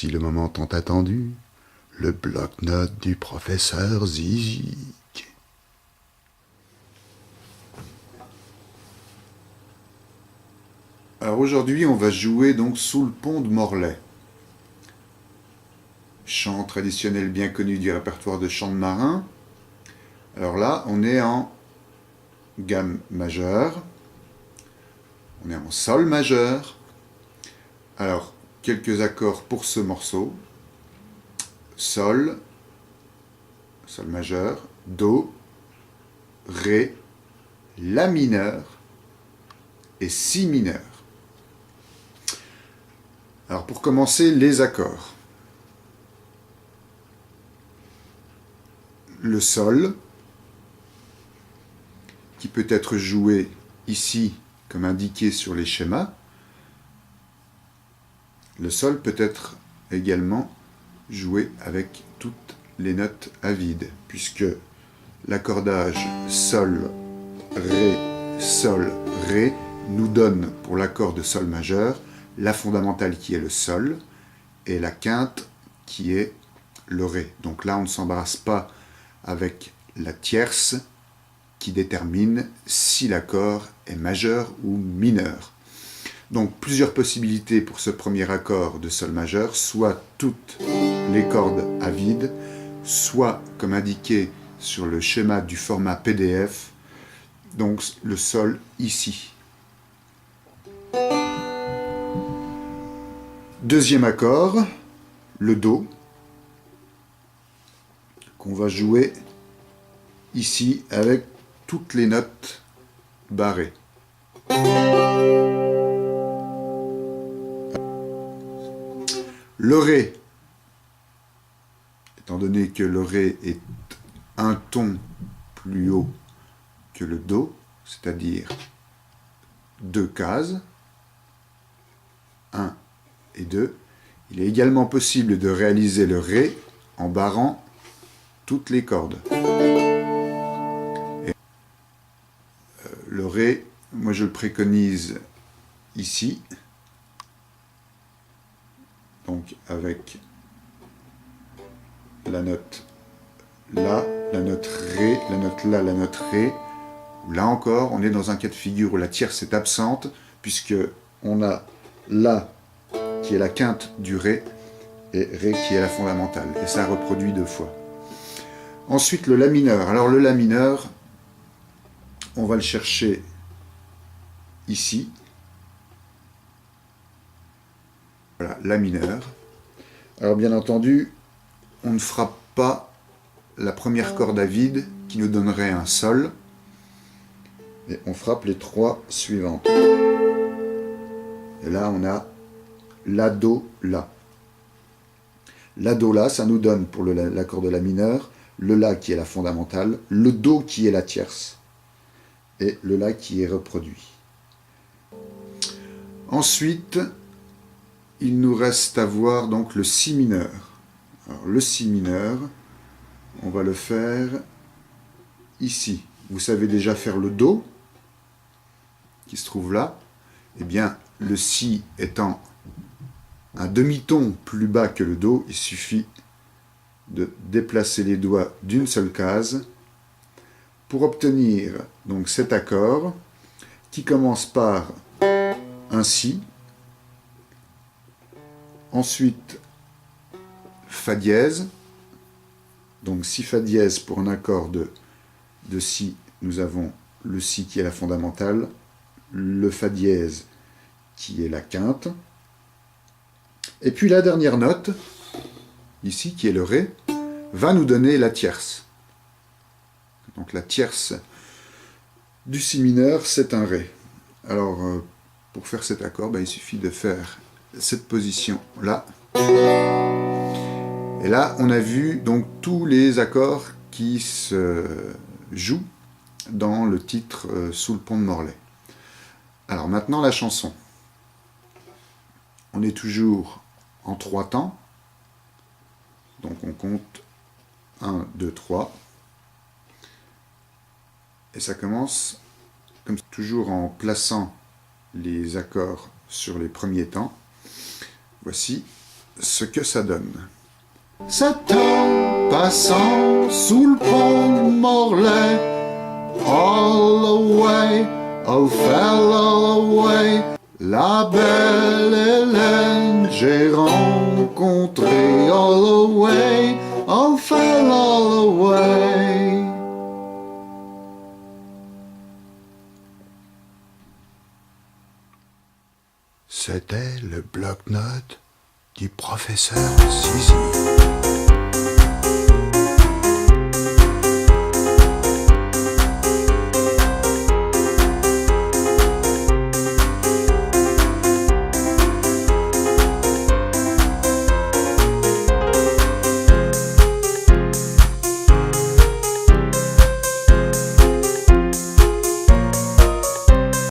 Voici le moment tant attendu, le bloc-notes du professeur Zizik. Alors aujourd'hui, on va jouer donc sous le pont de Morlaix. Chant traditionnel bien connu du répertoire de chants de marins. Alors là, on est en gamme majeure. On est en sol majeur. Alors, quelques accords pour ce morceau. Sol, sol majeur, do, ré, la mineur et si mineur. Alors pour commencer, les accords. Le sol, qui peut être joué ici comme indiqué sur les schémas. Le sol peut être également joué avec toutes les notes à vide, puisque l'accordage sol, ré nous donne pour l'accord de sol majeur la fondamentale qui est le sol et la quinte qui est le ré. Donc là on ne s'embarrasse pas avec la tierce qui détermine si l'accord est majeur ou mineur. Donc plusieurs possibilités pour ce premier accord de sol majeur, soit toutes les cordes à vide, soit comme indiqué sur le schéma du format PDF, donc le sol ici. Deuxième accord, le do, qu'on va jouer ici avec toutes les notes barrées. Le ré, étant donné que le ré est un ton plus haut que le do, c'est-à-dire 2 cases, 1 et 2, il est également possible de réaliser le ré en barrant toutes les cordes. Et le ré, moi je le préconise ici, donc avec la note La, la note Ré, la note La, la note Ré. Là encore, on est dans un cas de figure où la tierce est absente, puisque on a La qui est la quinte du Ré, et Ré qui est la fondamentale. Et ça reproduit 2 fois. Ensuite, le La mineur. Alors le La mineur, on va le chercher ici. Voilà, La mineur. Alors bien entendu, on ne frappe pas la première corde à vide qui nous donnerait un sol. Et on frappe les 3 suivantes. Et là, on a La, Do, La. La, Do, La, ça nous donne pour l'accord de La mineur, le La qui est la fondamentale, le Do qui est la tierce, et le La qui est reproduit. Ensuite, il nous reste à voir donc le Si mineur. Alors, le Si mineur, on va le faire ici. Vous savez déjà faire le Do, qui se trouve là. Eh bien, le Si étant un demi-ton plus bas que le Do, il suffit de déplacer les doigts d'une seule case pour obtenir donc cet accord qui commence par un Si, ensuite Fa dièse, donc Si Fa dièse pour un accord de Si, nous avons le Si qui est la fondamentale, le Fa dièse qui est la quinte, et puis la dernière note, ici qui est le Ré, va nous donner la tierce. Donc la tierce du Si mineur, c'est un Ré. Alors pour faire cet accord, il suffit de faire cette position-là. Et là, on a vu donc tous les accords qui se jouent dans le titre Sous le pont de Morlaix. Alors maintenant la chanson. On est toujours en 3 temps. Donc on compte 1, 2, 3. Et ça commence comme toujours en plaçant les accords sur les premiers temps. Voici ce que ça donne. Cet homme passant sous le pont de Morlaix, all away, oh fell all away, la belle Hélène j'ai rencontré, all away, oh fell all away. C'était le bloc-notes du professeur Zizi.